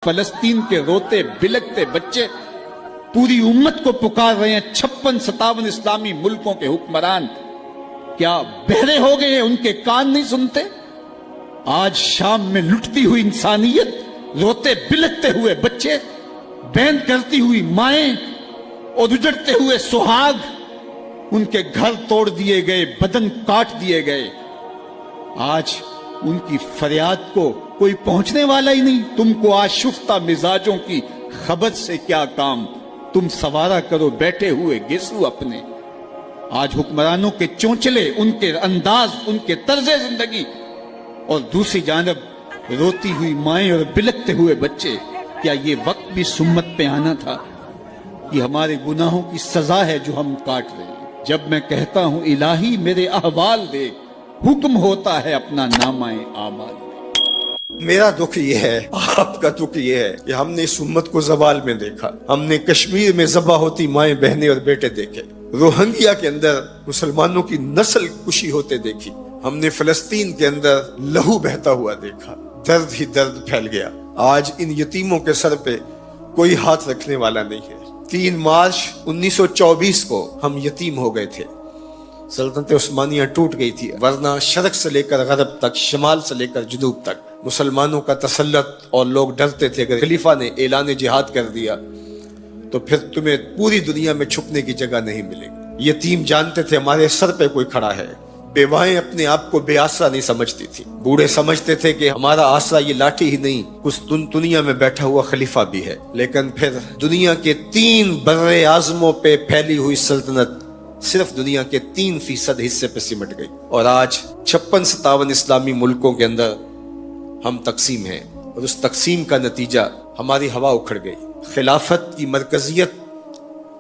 فلسطین کے روتے بلکتے بچے پوری امت کو پکار رہے ہیں. 56-57 اسلامی ملکوں کے حکمران کیا بہرے ہو گئے ہیں؟ ان کے کان نہیں سنتے؟ آج شام میں لٹتی ہوئی انسانیت، روتے بلکتے ہوئے بچے، بین کرتی ہوئی مائیں اور اجڑتے ہوئے سہاگ، ان کے گھر توڑ دیے گئے، بدن کاٹ دیے گئے. آج ان کی فریاد کو کوئی پہنچنے والا ہی نہیں. تم کو آشفتہ مزاجوں کی خبر سے کیا کام؟ تم سوارا کرو بیٹھے ہوئے گیسو اپنے. آج حکمرانوں کے چونچلے، ان کے انداز، ان کے طرز زندگی، اور دوسری جانب روتی ہوئی مائیں اور بلکتے ہوئے بچے. کیا یہ وقت بھی سمت پہ آنا تھا؟ یہ ہمارے گناہوں کی سزا ہے جو ہم کاٹ رہے ہیں. جب میں کہتا ہوں الہی میرے احوال دے، حکم ہوتا ہے اپنا نامہ اعمال. میرا دکھ یہ ہے، آپ کا دکھ یہ ہے کہ ہم نے اس امت کو زوال میں دیکھا. ہم نے کشمیر میں ذبح ہوتی مائیں، بہنیں اور بیٹے دیکھے. روہنگیا کے اندر مسلمانوں کی نسل کشی ہوتے دیکھی. ہم نے فلسطین کے اندر لہو بہتا ہوا دیکھا. درد ہی درد پھیل گیا. آج ان یتیموں کے سر پہ کوئی ہاتھ رکھنے والا نہیں ہے. 3 مارچ 1924 کو ہم یتیم ہو گئے تھے. سلطنت عثمانیہ ٹوٹ گئی تھی، ورنہ شرق سے لے کر غرب تک، شمال سے لے کر جنوب تک مسلمانوں کا تسلط، اور لوگ ڈرتے تھے کہ خلیفہ نے اعلان جہاد کر دیا تو پھر تمہیں پوری دنیا میں چھپنے کی جگہ نہیں ملے گی. یتیم جانتے تھے ہمارے سر پہ کوئی کھڑا ہے. بیوائیں اپنے آپ کو بے آسرا نہیں سمجھتی تھی. بوڑھے سمجھتے تھے کہ ہمارا آسرا یہ لاٹھی ہی نہیں، کچھ دنیا میں بیٹھا ہوا خلیفہ بھی ہے. لیکن پھر دنیا کے 3 بر اعظموں پہ پھیلی ہوئی سلطنت صرف دنیا کے 3% حصے پہ سمٹ گئی. اور آج 56-57 اسلامی ملکوں کے اندر ہم تقسیم ہیں، اور اس تقسیم کا نتیجہ ہماری ہوا اکھڑ گئی. خلافت کی مرکزیت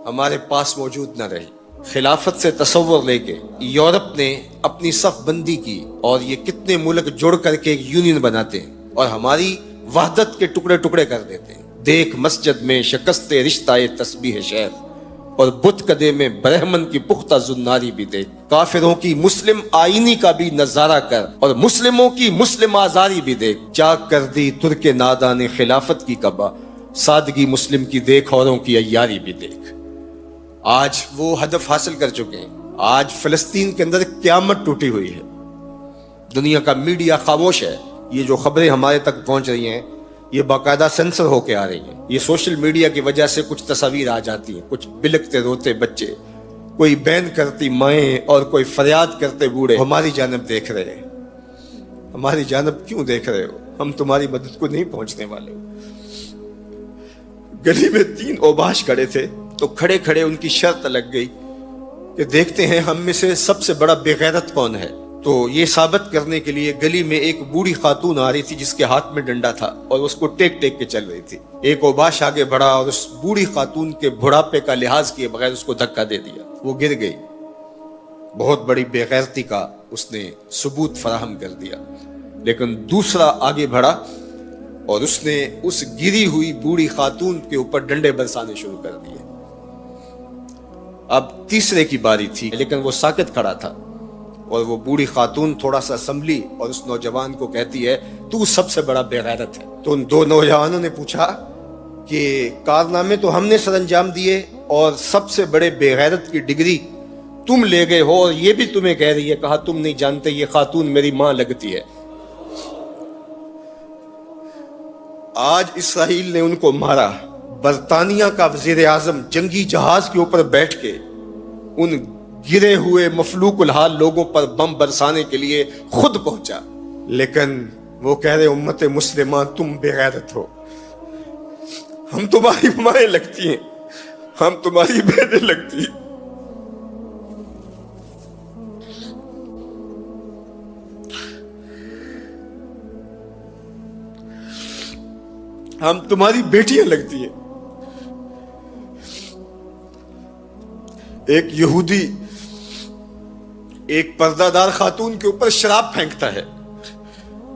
ہمارے پاس موجود نہ رہی. خلافت سے تصور لے کے یورپ نے اپنی صف بندی کی، اور یہ کتنے ملک جڑ کر کے ایک یونین بناتے ہیں اور ہماری وحدت کے ٹکڑے ٹکڑے کر دیتے ہیں. دیکھ مسجد میں شکست رشتہ تسبیح شہر، اور بت کدے میں برہمن کی پختہ زناری بھی دیکھ. کافروں کی مسلم آئینی کا بھی نظارہ کر، اور مسلموں کی مسلم آزاری بھی دیکھ. چاک کر دی ترک نادان خلافت کی کعبہ، سادگی مسلم کی دیکھ، اوروں کی عیاری بھی دیکھ. آج وہ ہدف حاصل کر چکے ہیں. آج فلسطین کے اندر قیامت ٹوٹی ہوئی ہے. دنیا کا میڈیا خاموش ہے. یہ جو خبریں ہمارے تک پہنچ رہی ہیں یہ باقاعدہ سینسر ہو کے آ رہی ہیں. یہ سوشل میڈیا کی وجہ سے کچھ تصاویر آ جاتی ہیں، کچھ بلکتے روتے بچے، کوئی بین کرتی مائیں اور کوئی فریاد کرتے بوڑھے ہماری جانب دیکھ رہے ہیں. ہماری جانب کیوں دیکھ رہے ہو؟ ہم تمہاری مدد کو نہیں پہنچنے والے. گلی میں 3 اوباش کھڑے تھے تو کھڑے کھڑے ان کی شرط لگ گئی کہ دیکھتے ہیں ہم میں سے سب سے بڑا بے غیرت کون ہے. تو یہ ثابت کرنے کے لیے گلی میں ایک بوڑھی خاتون آ رہی تھی جس کے ہاتھ میں ڈنڈا تھا، اور اس کو ٹیک ٹیک کے چل رہی تھی. ایک اوباش آگے بڑھا اور اس بوڑھی خاتون کے بڑھاپے کا لحاظ کیے بغیر اس کو دھکا دے دیا. وہ گر گئی. بہت بڑی بے غیرتی کا اس نے ثبوت فراہم کر دیا. لیکن دوسرا آگے بڑھا اور اس نے اس گری ہوئی بوڑھی خاتون کے اوپر ڈنڈے برسانے شروع کر دیے. اب تیسرے کی باری تھی، لیکن وہ ساکت کھڑا تھا، اور وہ بوڑھی خاتون تھوڑا سا سنبھلی اور اس نوجوان کو کہتی ہے تو سب سے بڑا بے غیرت ہے. تو ان 2 نوجوانوں نے پوچھا کہ کارنامے تو ہم نے سر انجام دیے اور سب سے بڑے بے غیرت کی ڈگری تم لے گئے ہو، اور یہ بھی تمہیں کہہ رہی ہے. کہا تم نہیں جانتے یہ خاتون میری ماں لگتی ہے. آج اسرائیل نے ان کو مارا. برطانیہ کا وزیر اعظم جنگی جہاز کے اوپر بیٹھ کے ان گرے ہوئے مفلوق الحال لوگوں پر بم برسانے کے لیے خود پہنچا. لیکن وہ کہہ رہے امت مسلمہ تم بے غیرت ہو. ہم تمہاری مائیں لگتی ہیں، ہم تمہاری بہنیں لگتی ہیں. ہم تمہاری بیٹیاں لگتی ہیں. ایک یہودی ایک پردہ دار خاتون کے اوپر شراب پھینکتا ہے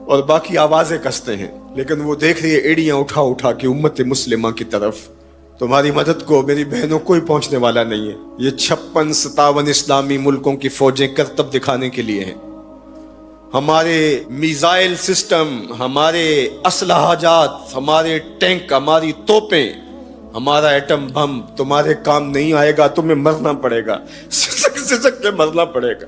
اور باقی آوازیں کستے ہیں، لیکن وہ دیکھ رہی ہے ایڑیاں اٹھا اٹھا کے امت مسلمہ کی طرف. تمہاری مدد کو میری بہنوں کوئی پہنچنے والا نہیں ہے. یہ 56-57 اسلامی ملکوں کی فوجیں کرتب دکھانے کے لیے ہیں. ہمارے میزائل سسٹم، ہمارے اسلحہ جات، ہمارے ٹینک، ہماری توپیں، ہمارا ایٹم بم تمہارے کام نہیں آئے گا، تمہیں مرنا پڑے گا، سسک سسک کے مرنا پڑے گا۔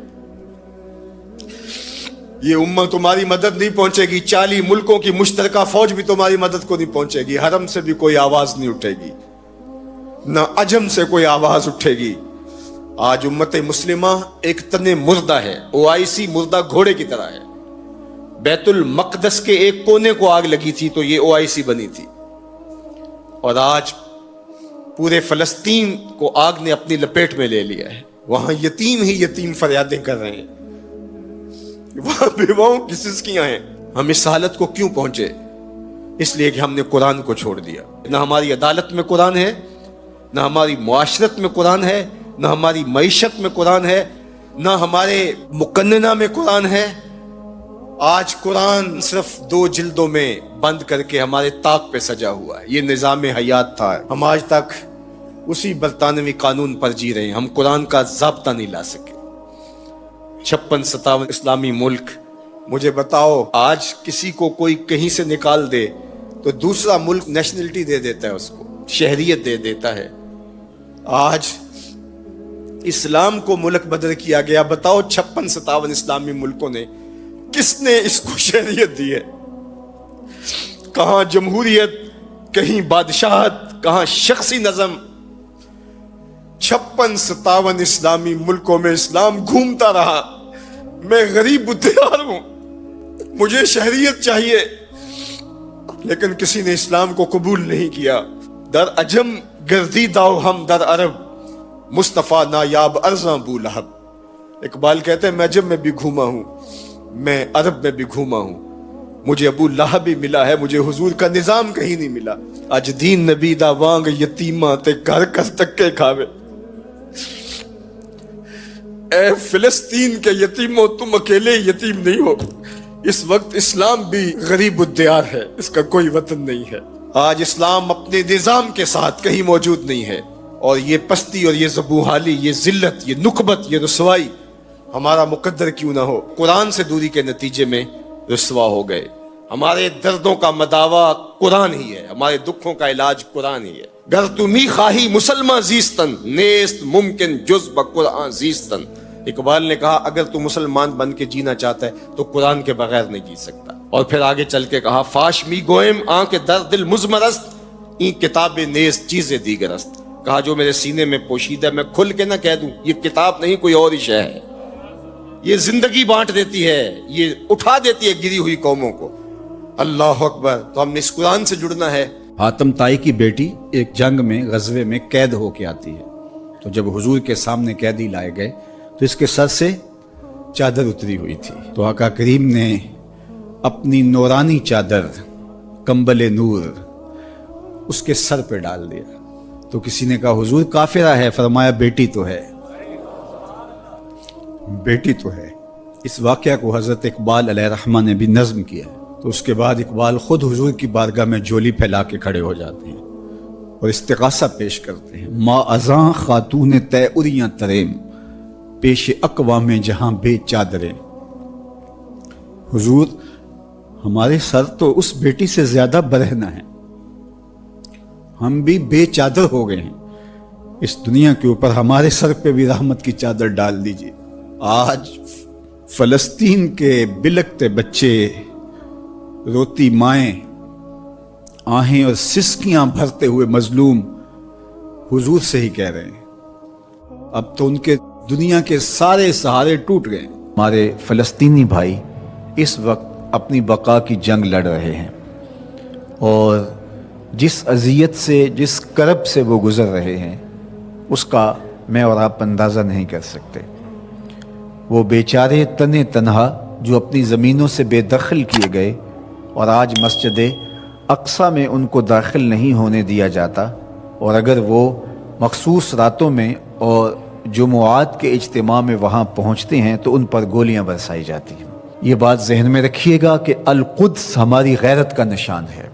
یہ امت تمہاری مدد نہیں پہنچے گی، 40 ملکوں کی مشترکہ فوج بھی تمہاری مدد کو نہیں پہنچے گی، حرم سے بھی کوئی آواز نہیں اٹھے گی، نہ عجم سے کوئی آواز اٹھے گی۔ آج امت مسلمہ ایک تن مردہ ہے، OIC مردہ گھوڑے کی طرح ہے۔ بیت المقدس کے ایک کونے کو آگ لگی تھی تو یہ OIC بنی تھی، اور آج پورے فلسطین کو آگ نے اپنی لپیٹ میں لے لیا ہے۔ وہاں یتیم ہی یتیم فریادیں کر رہے ہیں، وہاں بیواؤں کی سسکیاں ہیں۔ ہم اس حالت کو کیوں پہنچے؟ اس لیے کہ ہم نے قرآن کو چھوڑ دیا۔ نہ ہماری عدالت میں قرآن ہے، نہ ہماری معاشرت میں قرآن ہے، نہ ہماری معیشت میں قرآن ہے، نہ ہمارے مقننہ میں قرآن ہے۔ آج قرآن صرف 2 جلدوں میں بند کر کے ہمارے طاق پہ سجا ہوا ہے۔ یہ نظام حیات تھا، ہم آج تک اسی برطانوی قانون پر جی رہے ہیں، ہم قرآن کا ضابطہ نہیں لا سکے۔ 56-57 اسلامی ملک، مجھے بتاؤ آج کسی کو کوئی کہیں سے نکال دے تو دوسرا ملک نیشنلٹی دے دیتا ہے، اس کو شہریت دے دیتا ہے۔ آج اسلام کو ملک بدر کیا گیا، بتاؤ 56-57 اسلامی ملکوں نے کس نے اس کو شہریت دی ہے؟ کہاں جمہوریت، کہیں بادشاہت، کہاں شخصی نظم۔ 56-57 اسلامی ملکوں میں اسلام گھومتا رہا۔ میں غریب بدیار ہوں، مجھے شہریت چاہیے، لیکن کسی نے اسلام کو قبول نہیں کیا۔ در عجم گردیدہ ہم در عرب، مصطفیٰ نایاب ارزاں بو لہب۔ اقبال کہتے ہیں میں عجم میں بھی گھوما ہوں، میں عرب میں بھی گھوما ہوں، مجھے ابو لہب بھی ملا ہے، مجھے حضور کا نظام کہیں نہیں ملا۔ اج دین نبی دا وانگ یتیماں تے گھر کر تکے کھاوے۔ اے فلسطین کے یتیموں، تم اکیلے یتیم نہیں ہو، اس وقت اسلام بھی غریب الدیار ہے، اس کا کوئی وطن نہیں ہے۔ آج اسلام اپنے نظام کے ساتھ کہیں موجود نہیں ہے، اور یہ پستی اور یہ زبوحالی، یہ ذلت، یہ نکبت، یہ رسوائی ہمارا مقدر کیوں نہ ہو، قرآن سے دوری کے نتیجے میں رسوا ہو گئے۔ ہمارے دردوں کا مداوا قرآن ہی ہے، ہمارے دکھوں کا علاج قرآن ہی ہے۔ گر تمی خواہی مسلمان زیستن، نیست ممکن جز بقرآن زیستن۔ اقبال نے کہا اگر تو مسلمان بن کے جینا چاہتا ہے تو قرآن کے بغیر نہیں جی سکتا۔ اور پھر آگے چل کے کہا فاش می گوئم آن کے در دل مزمرست، این کتاب نیز چیز دیگرست۔ کہا جو میرے سینے میں پوشیدہ میں کھل کے نہ کہہ دوں، یہ کتاب نہیں کوئی اور ہی شے ہے، یہ زندگی بانٹ دیتی ہے، یہ اٹھا دیتی ہے گری ہوئی قوموں کو۔ اللہ اکبر۔ تو ہم نے اس قرآن سے جڑنا ہے۔ حاتم طائی کی بیٹی ایک جنگ میں غزوے میں قید ہو کے آتی ہے، تو جب حضور کے سامنے قیدی لائے گئے تو اس کے سر سے چادر اتری ہوئی تھی، تو آقا کریم نے اپنی نورانی چادر، کمبل نور، اس کے سر پہ ڈال دیا۔ تو کسی نے کہا حضور کافرہ ہے، فرمایا بیٹی تو ہے، بیٹی تو ہے۔ اس واقعہ کو حضرت اقبال علیہ الرحمہ نے بھی نظم کیا ہے۔ تو اس کے بعد اقبال خود حضور کی بارگاہ میں جولی پھیلا کے کھڑے ہو جاتے ہیں اور استغاثہ پیش کرتے ہیں۔ ما ازاں خاتون تے اریاں تریم، پیش اقوام جہاں بے چادریں۔ حضور ہمارے سر تو اس بیٹی سے زیادہ برہنہ ہیں، ہم بھی بے چادر ہو گئے ہیں، اس دنیا کے اوپر ہمارے سر پہ بھی رحمت کی چادر ڈال دیجیے۔ آج فلسطین کے بلکتے بچے، روتی مائیں، آہیں اور سسکیاں بھرتے ہوئے مظلوم حضور سے ہی کہہ رہے ہیں۔ اب تو ان کے دنیا کے سارے سہارے ٹوٹ گئے۔ ہمارے فلسطینی بھائی اس وقت اپنی بقا کی جنگ لڑ رہے ہیں، اور جس اذیت سے، جس کرب سے وہ گزر رہے ہیں، اس کا میں اور آپ اندازہ نہیں کر سکتے۔ وہ بیچارے تنے تنہا جو اپنی زمینوں سے بے دخل کیے گئے، اور آج مسجد اقصیٰ میں ان کو داخل نہیں ہونے دیا جاتا، اور اگر وہ مخصوص راتوں میں اور جمعات کے اجتماع میں وہاں پہنچتے ہیں تو ان پر گولیاں برسائی جاتی ہیں۔ یہ بات ذہن میں رکھیے گا کہ القدس ہماری غیرت کا نشان ہے،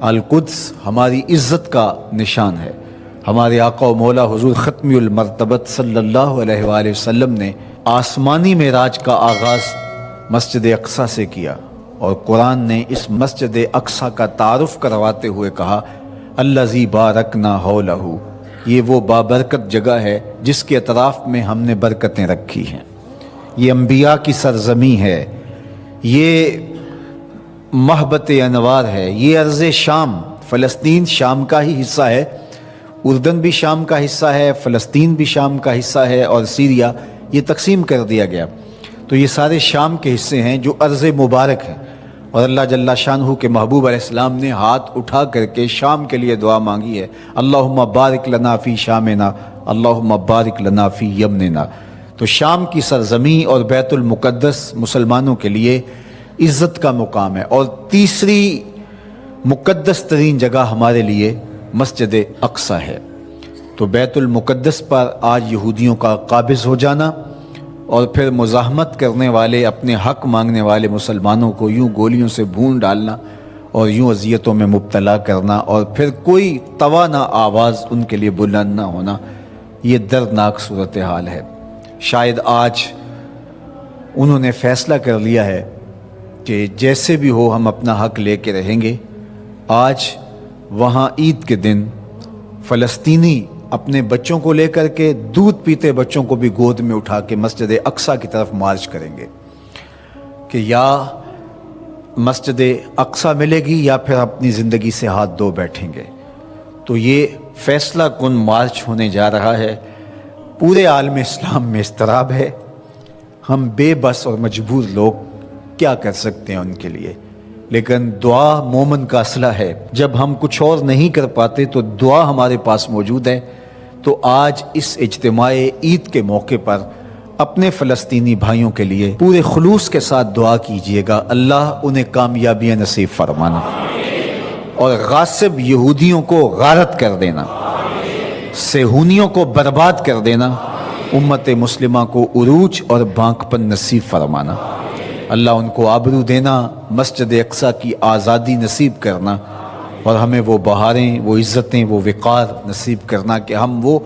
القدس ہماری عزت کا نشان ہے۔ ہمارے آقا و مولا حضور ختمی المرتبت صلی اللہ علیہ وآلہ وسلم نے آسمانی معراج کا آغاز مسجد اقصیٰ سے کیا، اور قرآن نے اس مسجد اقصیٰ کا تعارف کرواتے ہوئے کہا الذی بارکنا حولہ، یہ وہ بابرکت جگہ ہے جس کے اطراف میں ہم نے برکتیں رکھی ہیں۔ یہ انبیاء کی سرزمین ہے، یہ محبت انوار ہے، یہ ارض شام، فلسطین شام کا ہی حصہ ہے، اردن بھی شام کا حصہ ہے، فلسطین بھی شام کا حصہ ہے، اور سیریا یہ تقسیم کر دیا گیا۔ تو یہ سارے شام کے حصے ہیں جو ارض مبارک ہیں، اور اللہ جل شانہ کے محبوب علیہ السلام نے ہاتھ اٹھا کر کے شام کے لیے دعا مانگی ہے، اللہم بارک لنا فی شامنا، اللہم بارک لنا فی یمننا۔ تو شام کی سرزمین اور بیت المقدس مسلمانوں کے لیے عزت کا مقام ہے۔ اور تیسری مقدس ترین جگہ ہمارے لیے مسجد اقصیٰ ہے۔ تو بیت المقدس پر آج یہودیوں کا قابض ہو جانا، اور پھر مزاحمت کرنے والے، اپنے حق مانگنے والے مسلمانوں کو یوں گولیوں سے بھون ڈالنا اور یوں اذیتوں میں مبتلا کرنا، اور پھر کوئی توانا آواز ان کے لیے بلند نہ ہونا، یہ دردناک صورتحال ہے۔ شاید آج انہوں نے فیصلہ کر لیا ہے کہ جیسے بھی ہو ہم اپنا حق لے کے رہیں گے۔ آج وہاں عید کے دن فلسطینی اپنے بچوں کو لے کر کے، دودھ پیتے بچوں کو بھی گود میں اٹھا کے مسجد اقصیٰ کی طرف مارچ کریں گے کہ یا مسجد اقصیٰ ملے گی یا پھر اپنی زندگی سے ہاتھ دھو بیٹھیں گے۔ تو یہ فیصلہ کن مارچ ہونے جا رہا ہے۔ پورے عالم اسلام میں اضطراب ہے، ہم بے بس اور مجبور لوگ کیا کر سکتے ہیں ان کے لیے، لیکن دعا مومن کا اسلحہ ہے۔ جب ہم کچھ اور نہیں کر پاتے تو دعا ہمارے پاس موجود ہے۔ تو آج اس اجتماع عید کے موقع پر اپنے فلسطینی بھائیوں کے لیے پورے خلوص کے ساتھ دعا کیجیے گا، اللہ انہیں کامیابیاں نصیب فرمانا اور غاصب یہودیوں کو غارت کر دینا، صہیونیوں کو برباد کر دینا، امت مسلمہ کو عروج اور بانکپن نصیب فرمانا، اللہ ان کو آبرو دینا، مسجد اقصیٰ کی آزادی نصیب کرنا، اور ہمیں وہ بہاریں، وہ عزتیں، وہ وقار نصیب کرنا کہ ہم وہ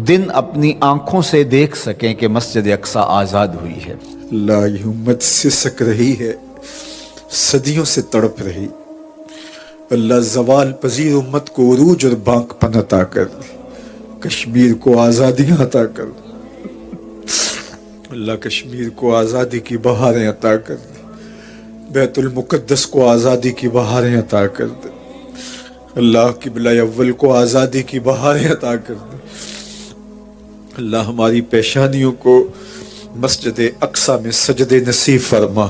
دن اپنی آنکھوں سے دیکھ سکیں کہ مسجد اقصیٰ آزاد ہوئی ہے۔ اللہ یہ امت سسک رہی ہے، صدیوں سے تڑپ رہی، اللہ زوال پذیر امت کو عروج اور بانک پن عطا کر دے، کشمیر کو آزادیاں عطا کر دے، اللہ کشمیر کو آزادی کی بہاریں عطا کر دے، بیت المقدس کو آزادی کی بہاریں عطا کر دے، اللہ قبلہ اول کو آزادی کی بہاریں عطا کر دے، اللہ ہماری پیشانیوں کو مسجد اقصیٰ میں سجدے نصیب فرما،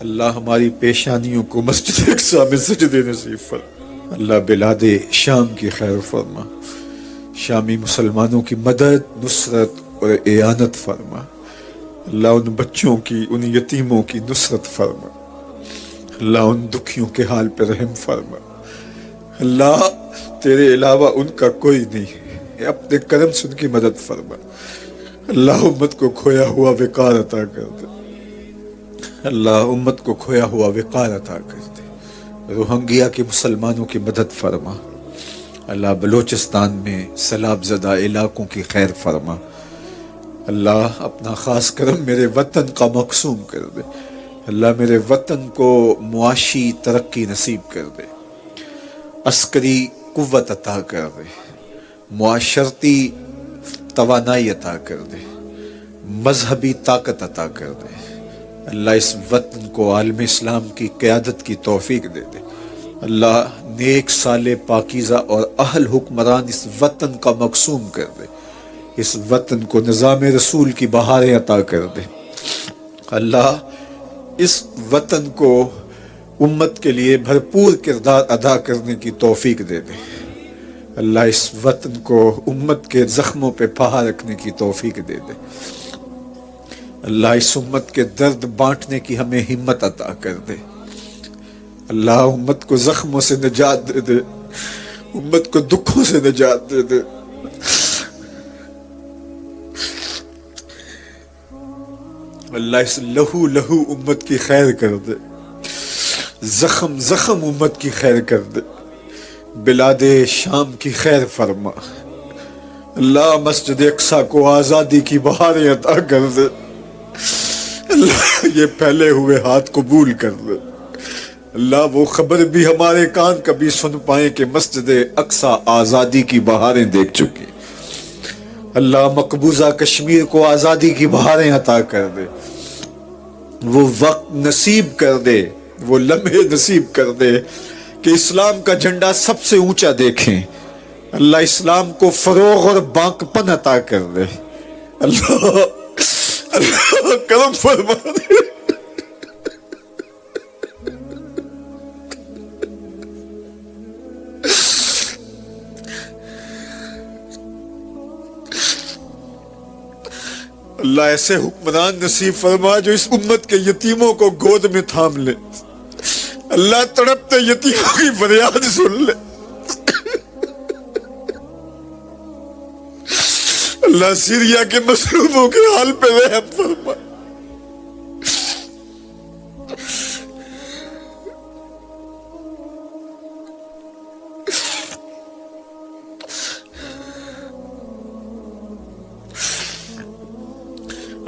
اللہ ہماری پیشانیوں کو مسجد اقصیٰ میں سجدے نصیب فرما، اللہ بلاد شام کی خیر فرما، شامی مسلمانوں کی مدد، نصرت اور اعانت فرما، اللہ ان بچوں کی، ان یتیموں کی نصرت فرما، اللہ ان دکھیوں کے حال پہ رحم فرما، اللہ تیرے علاوہ ان کا کوئی نہیں ہے، اپنے کرم سے ان کی مدد فرما، اللہ امت کو کھویا ہوا وقار عطا کر دے، اللہ امت کو کھویا ہوا وقار عطا کر دے، روہنگیا کے مسلمانوں کی مدد فرما، اللہ بلوچستان میں سیلاب زدہ علاقوں کی خیر فرما، اللہ اپنا خاص کرم میرے وطن کا مقسوم کر دے، اللہ میرے وطن کو معاشی ترقی نصیب کر دے، عسکری قوت عطا کر دے، معاشرتی توانائی عطا کر دے، مذہبی طاقت عطا کر دے، اللہ اس وطن کو عالم اسلام کی قیادت کی توفیق دے دے، اللہ نیک صالح پاکیزہ اور اہل حکمران اس وطن کا مقسوم کر دے، اس وطن کو نظام رسول کی بہاریں عطا کر دے، اللہ اس وطن کو امت کے لیے بھرپور کردار ادا کرنے کی توفیق دے دے، اللہ اس وطن کو امت کے زخموں پہ پہا رکھنے کی توفیق دے دے، اللہ اس امت کے درد بانٹنے کی ہمیں ہمت عطا کر دے، اللہ امت کو زخموں سے نجات دے دے، امت کو دکھوں سے نجات دے دے، اللہ اس لہو لہو امت کی خیر کر دے، زخم زخم امت کی خیر کر دے، بلاد شام کی خیر فرما، اللہ مسجد اقصیٰ کو آزادی کی بہاریں عطا کر دے، اللہ یہ پھیلے ہوئے ہاتھ قبول کر لے. اللہ وہ خبر بھی ہمارے کان کبھی سن پائیں کہ مسجد اقصی آزادی کی بہاریں دیکھ چکی. اللہ مقبوضہ کشمیر کو آزادی کی بہاریں عطا کر دے. وہ وقت نصیب کر دے, وہ لمحے نصیب کر دے کہ اسلام کا جھنڈا سب سے اونچا دیکھیں. اللہ اسلام کو فروغ اور بانکپن عطا کر دے. اللہ اللہ کرم فرما دے. اللہ ایسے حکمران نصیب فرما جو اس امت کے یتیموں کو گود میں تھام لے. اللہ تڑپتے یتیموں کی فریاد سن لے. اللہ سیریا کے مظلوموں کے حال پہ رحم فرما.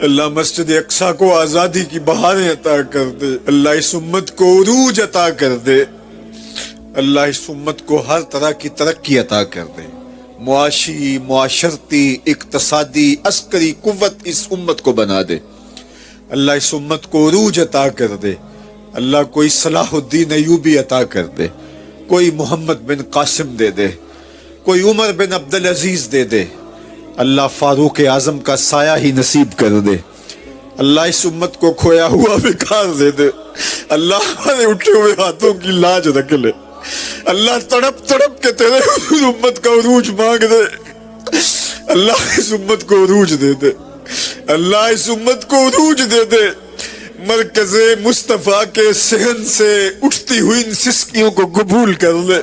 اللہ مسجد اقصی کو آزادی کی بہاریں عطا کر دے. اللہ اس امت کو عروج عطا کر دے. اللہ اس امت کو ہر طرح کی ترقی عطا کر دے. معاشی, معاشرتی, اقتصادی, عسکری قوت اس امت کو بنا دے. اللہ اس امت کو عروج عطا کر دے. اللہ کوئی صلاح الدین ایوبی عطا کر دے, کوئی محمد بن قاسم دے دے, کوئی عمر بن عبدالعزیز دے دے. اللہ فاروق اعظم کا سایہ ہی نصیب کر دے. اللہ اس امت کو کھویا ہوا وقار دے دے. اللہ ہمارے اٹھے ہوئے ہاتھوں کی لاج رکھ لے. اللہ تڑپ تڑپ کے تیرے امت کا عروج مانگ دے. اللہ اس امت کو عروج دے دے. اللہ اس امت کو عروج دے دے. مرکز مصطفیٰ کے صحن سے اٹھتی ہوئی ان سسکیوں کو قبول کر لے.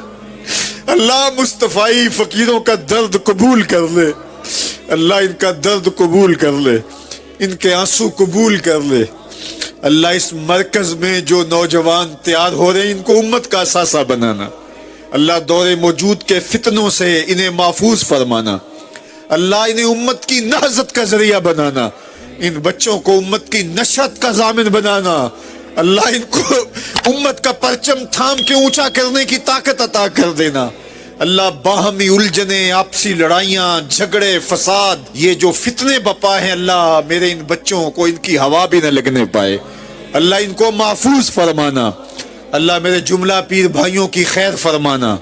اللہ مصطفی فقیروں کا درد قبول کر لے. اللہ ان کا درد قبول کر لے, ان کے آنسو قبول کر لے. اللہ اس مرکز میں جو نوجوان تیار ہو رہے ہیں ان کو امت کا اثاثہ بنانا. اللہ دور موجود کے فتنوں سے انہیں محفوظ فرمانا. اللہ انہیں امت کی نہضت کا ذریعہ بنانا. ان بچوں کو امت کی نشت کا ضامن بنانا. اللہ ان کو امت کا پرچم تھام کے اونچا کرنے کی طاقت عطا کر دینا. اللہ باہمی الجھنیں, آپسی لڑائیاں, جھگڑے, فساد, یہ جو فتنے بپا ہیں اللہ میرے ان بچوں کو ان کی ہوا بھی نہ لگنے پائے. اللہ ان کو محفوظ فرمانا. اللہ میرے جملہ پیر بھائیوں کی خیر فرمانا,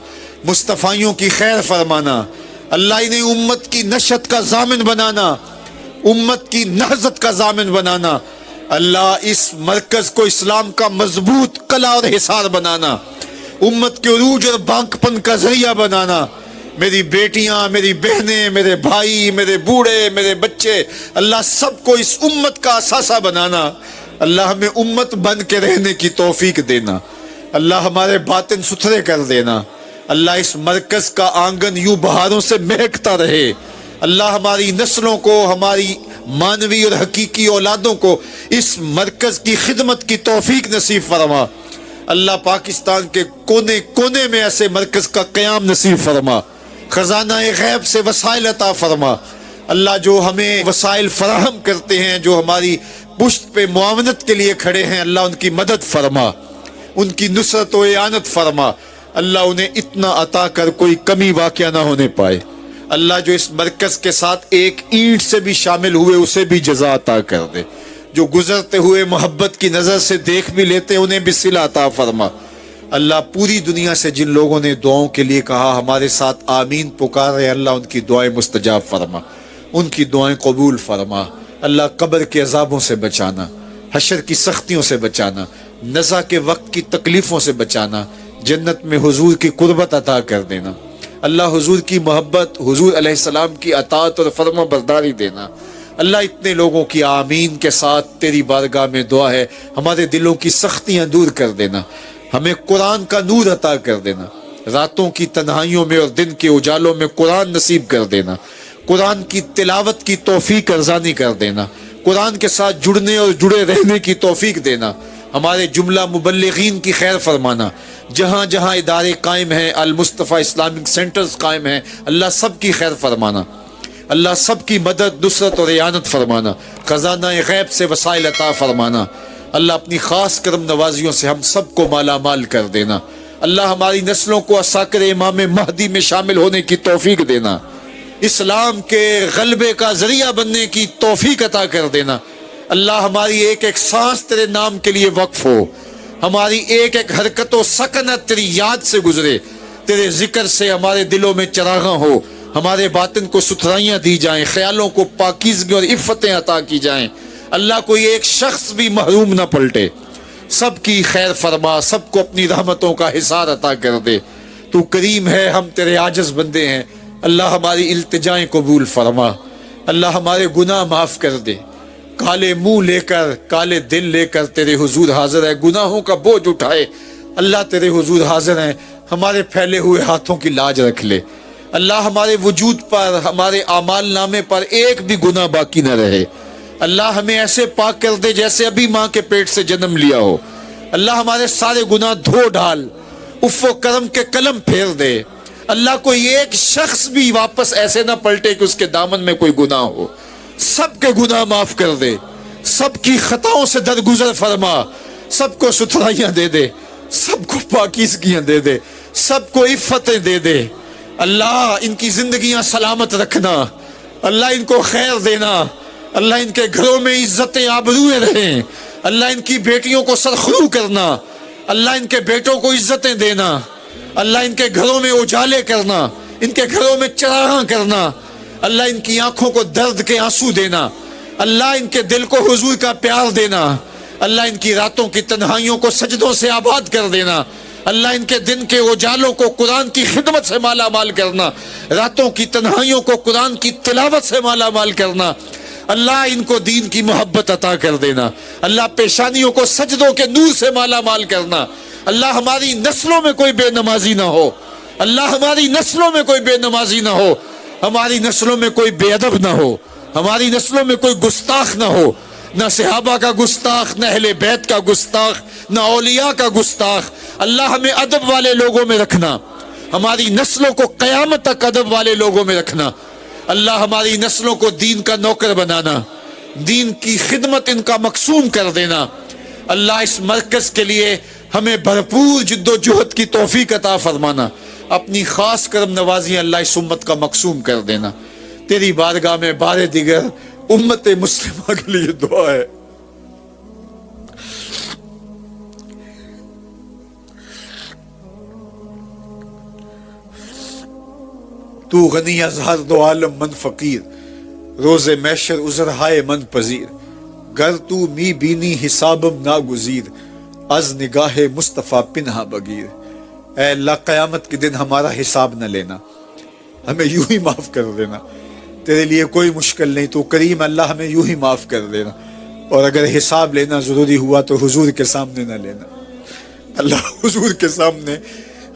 مصطفیوں کی خیر فرمانا. اللہ انہیں امت کی نشت کا ضامن بنانا, امت کی نہضت کا ضامن بنانا. اللہ اس مرکز کو اسلام کا مضبوط قلعہ اور حصار بنانا, امت کے عروج اور بانکپن کا ذریعہ بنانا. میری بیٹیاں, میری بہنیں, میرے بھائی, میرے بوڑھے, میرے بچے, اللہ سب کو اس امت کا اثاثہ بنانا. اللہ ہمیں امت بن کے رہنے کی توفیق دینا. اللہ ہمارے باطن ستھرے کر دینا. اللہ اس مرکز کا آنگن یوں بہاروں سے مہکتا رہے. اللہ ہماری نسلوں کو, ہماری مانوی اور حقیقی اولادوں کو اس مرکز کی خدمت کی توفیق نصیب فرما. اللہ پاکستان کے کونے کونے میں ایسے مرکز کا قیام نصیب فرما. خزانہ غیب سے وسائل عطا فرما. اللہ جو ہمیں وسائل فراہم کرتے ہیں, جو ہماری پشت پہ معاونت کے لیے کھڑے ہیں, اللہ ان کی مدد فرما, ان کی نصرت و اعانت فرما. اللہ انہیں اتنا عطا کر کوئی کمی واقع نہ ہونے پائے. اللہ جو اس مرکز کے ساتھ ایک اینٹ سے بھی شامل ہوئے اسے بھی جزا عطا کر دے. جو گزرتے ہوئے محبت کی نظر سے دیکھ بھی لیتے ہیں انہیں بھی صلہ عطا فرما. اللہ پوری دنیا سے جن لوگوں نے دعاؤں کے لیے کہا ہمارے ساتھ آمین پکار رہے, اللہ ان کی دعائیں مستجاب فرما, ان کی دعائیں قبول فرما. اللہ قبر کے عذابوں سے بچانا, حشر کی سختیوں سے بچانا, نزا کے وقت کی تکلیفوں سے بچانا, جنت میں حضور کی قربت عطا کر دینا. اللہ حضور کی محبت, حضور علیہ السلام کی اطاعت اور فرما برداری دینا. اللہ اتنے لوگوں کی آمین کے ساتھ تیری بارگاہ میں دعا ہے, ہمارے دلوں کی سختیاں دور کر دینا, ہمیں قرآن کا نور عطا کر دینا, راتوں کی تنہائیوں میں اور دن کے اجالوں میں قرآن نصیب کر دینا, قرآن کی تلاوت کی توفیق ارزانی کر دینا, قرآن کے ساتھ جڑنے اور جڑے رہنے کی توفیق دینا. ہمارے جملہ مبلغین کی خیر فرمانا, جہاں جہاں ادارے قائم ہیں, المصطفیٰ اسلامک سینٹرز قائم ہیں, اللہ سب کی خیر فرمانا. اللہ سب کی مدد، نصرت اور اعانت فرمانا، خزانہ غیب سے وسائل عطا فرمانا، اللہ اپنی خاص کرم نوازیوں سے ہم سب کو مالا مال کر دینا، اللہ ہماری نسلوں کو عساکر امام مہدی میں شامل ہونے کی توفیق دینا، اسلام کے غلبے کا ذریعہ بننے کی توفیق عطا کر دینا، اللہ ہماری ایک ایک سانس تیرے نام کے لیے وقف ہو، ہماری ایک ایک حرکت و سکنت تیری یاد سے گزرے، تیرے ذکر سے ہمارے دلوں میں چراغاں ہو، ہمارے باطن کو ستھرائیاں دی جائیں، خیالوں کو پاکیزگی اور عفتیں عطا کی جائیں، اللہ کوئی ایک شخص بھی محروم نہ پلٹے، سب کی خیر فرما، سب کو اپنی رحمتوں کا حصار عطا کر دے، تو کریم ہے، ہم تیرے عاجز بندے ہیں، اللہ ہماری التجائیں قبول فرما، اللہ ہمارے گناہ معاف کر دے، کالے منہ لے کر، کالے دل لے کر تیرے حضور حاضر ہے، گناہوں کا بوجھ اٹھائے، اللہ تیرے حضور حاضر ہیں، ہمارے پھیلے ہوئے ہاتھوں کی لاج رکھ لے، اللہ ہمارے وجود پر، ہمارے اعمال نامے پر ایک بھی گناہ باقی نہ رہے، اللہ ہمیں ایسے پاک کر دے جیسے ابھی ماں کے پیٹ سے جنم لیا ہو، اللہ ہمارے سارے گناہ دھو ڈال، عفو و کرم کے قلم پھیر دے، اللہ کوئی ایک شخص بھی واپس ایسے نہ پلٹے کہ اس کے دامن میں کوئی گناہ ہو، سب کے گناہ معاف کر دے، سب کی خطاؤں سے درگزر فرما، سب کو ستھرائیاں دے دے، سب کو پاکیزگیاں دے دے، سب کو عفتیں دے دے، اللہ ان کی زندگیاں سلامت رکھنا، اللہ ان کو خیر دینا، اللہ ان کے گھروں میں عزتیں آبروئیں رہیں، اللہ ان کی بیٹیوں کو سرخرو کرنا، اللہ ان کے بیٹوں کو عزتیں دینا، اللہ ان کے گھروں میں اجالے کرنا، ان کے گھروں میں چراغاں کرنا، اللہ ان کی آنکھوں کو درد کے آنسو دینا، اللہ ان کے دل کو حضور کا پیار دینا، اللہ ان کی راتوں کی تنہائیوں کو سجدوں سے آباد کر دینا، اللہ ان کے دن کے اجالوں کو قرآن کی خدمت سے مالا مال کرنا، راتوں کی تنہائیوں کو قرآن کی تلاوت سے مالا مال کرنا، اللہ ان کو دین کی محبت عطا کر دینا، اللہ پیشانیوں کو سجدوں کے نور سے مالا مال کرنا، اللہ ہماری نسلوں میں کوئی بے نمازی نہ ہو، اللہ ہماری نسلوں میں کوئی بے نمازی نہ ہو، ہماری نسلوں میں کوئی بے ادب نہ ہو، ہماری نسلوں میں کوئی گستاخ نہ ہو، نہ صحابہ کا گستاخ، نہ اہل بیت کا گستاخ، نہ اولیاء کا گستاخ، اللہ ہمیں ادب والے لوگوں میں رکھنا، ہماری نسلوں کو قیامت تک ادب والے لوگوں میں رکھنا، اللہ ہماری نسلوں کو دین کا نوکر بنانا، دین کی خدمت ان کا مقصوم کر دینا، اللہ اس مرکز کے لیے ہمیں بھرپور جد و جہد کی توفیق عطا فرمانا، اپنی خاص کرم نوازی اللہ اس امت کا مقصوم کر دینا، تیری بارگاہ میں بار دیگر امت مسلمہ کے لیے دعا ہے، تو غنی از ہر دو عالم من فقیر، روز محشر عذر ہائے من پذیر، گر تو می بینی حسابم ناگزیر، از نگاہ مصطفیٰ پنہا بگیر، اے اللہ قیامت کے دن ہمارا حساب نہ لینا، ہمیں یوں ہی معاف کر دینا، تیرے لیے کوئی مشکل نہیں، تو کریم اللہ ہمیں یوں ہی معاف کر دینا، اور اگر حساب لینا ضروری ہوا تو حضور کے سامنے نہ لینا، اللہ حضور کے سامنے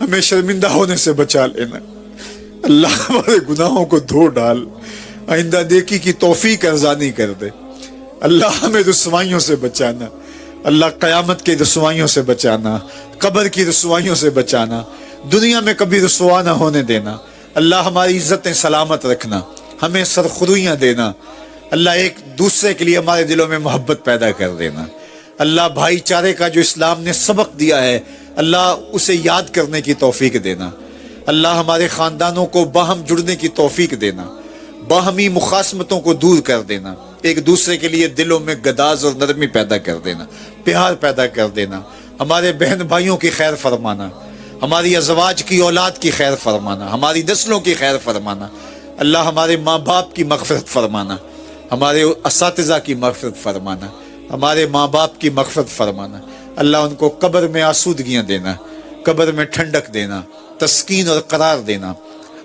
ہمیں شرمندہ ہونے سے بچا لینا، اللہ ہمارے گناہوں کو دھو ڈال، آئندہ نیکی کی توفیق ارزانی کر دے، اللہ ہمیں رسوائیوں سے بچانا، اللہ قیامت کی رسوائیوں سے بچانا، قبر کی رسوائیوں سے بچانا، دنیا میں کبھی رسوا نہ ہونے دینا، اللہ ہماری عزتیں سلامت رکھنا، ہمیں سرخرویاں دینا، اللہ ایک دوسرے کے لیے ہمارے دلوں میں محبت پیدا کر دینا، اللہ بھائی چارے کا جو اسلام نے سبق دیا ہے اللہ اسے یاد کرنے کی توفیق دینا، اللہ ہمارے خاندانوں کو باہم جڑنے کی توفیق دینا، باہمی مخاصمتوں کو دور کر دینا، ایک دوسرے کے لیے دلوں میں گداز اور نرمی پیدا کر دینا، پیار پیدا کر دینا، ہمارے بہن بھائیوں کی خیر فرمانا، ہماری ازواج کی اولاد کی خیر فرمانا، ہماری نسلوں کی خیر فرمانا، اللہ ہمارے ماں باپ کی مغفرت فرمانا، ہمارے اساتذہ کی مغفرت فرمانا، ہمارے ماں باپ کی مغفرت فرمانا، اللہ ان کو قبر میں آسودگیاں دینا، قبر میں ٹھنڈک دینا، تسکین اور قرار دینا،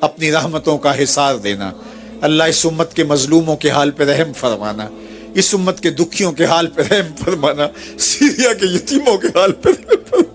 اپنی رحمتوں کا حصار دینا، اللہ اس امت کے مظلوموں کے حال پہ رحم فرمانا، اس امت کے دکھیوں کے حال پہ رحم فرمانا، سیریا کے یتیموں کے حال پہ رحم فرمانا۔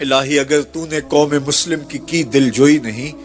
الہی اگر تو نے قوم مسلم کی دل جوئی نہیں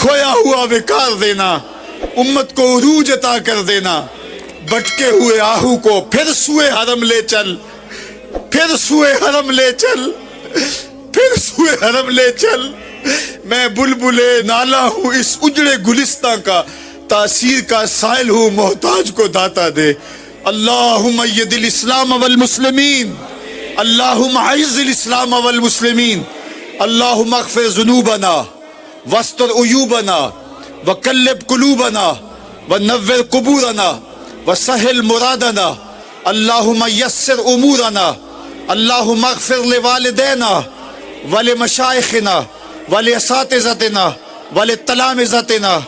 کھویا ہوا بیکار دینا، امت کو عروج عطا کر دینا، بٹکے ہوئے آہو کو پھر سوئے حرم لے چل، پھر سوئے حرم لے چل، پھر سوئے حرم لے چل۔ میں بلبل نالا ہوں اس اجڑے گلستاں کا، تاثیر کا سائل ہوں محتاج کو داتا دے۔ اللہم اید الاسلام والمسلمین، اللہم اعز الاسلام والمسلمین، اللہم اغفر ذنوبنا واستر عیوبنا وقلب قلوبنا ونور قبورنا وسہل مرادنا، اللہم یسر امورنا، اللہم اغفر لوالدینا ولمشائخنا ولاساتذتنا ولتلامذتنا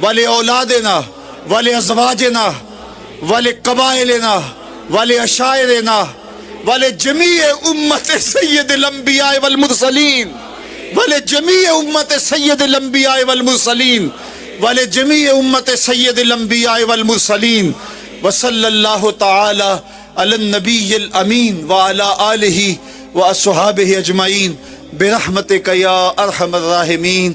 ولأولادنا ولأزواجنا ولقبائلنا ولعشائرنا ولجميع امت سید الانبیاء والمرسلین، ولجميع امت سید الانبیاء والمرسلین، ولجميع امت سید الانبیاء والمرسلین، وصلی اللہ تعالی علی النبی الامین وعلی آلہ واصحابہ اجمعین برحمتک یا ارحم الراحمین۔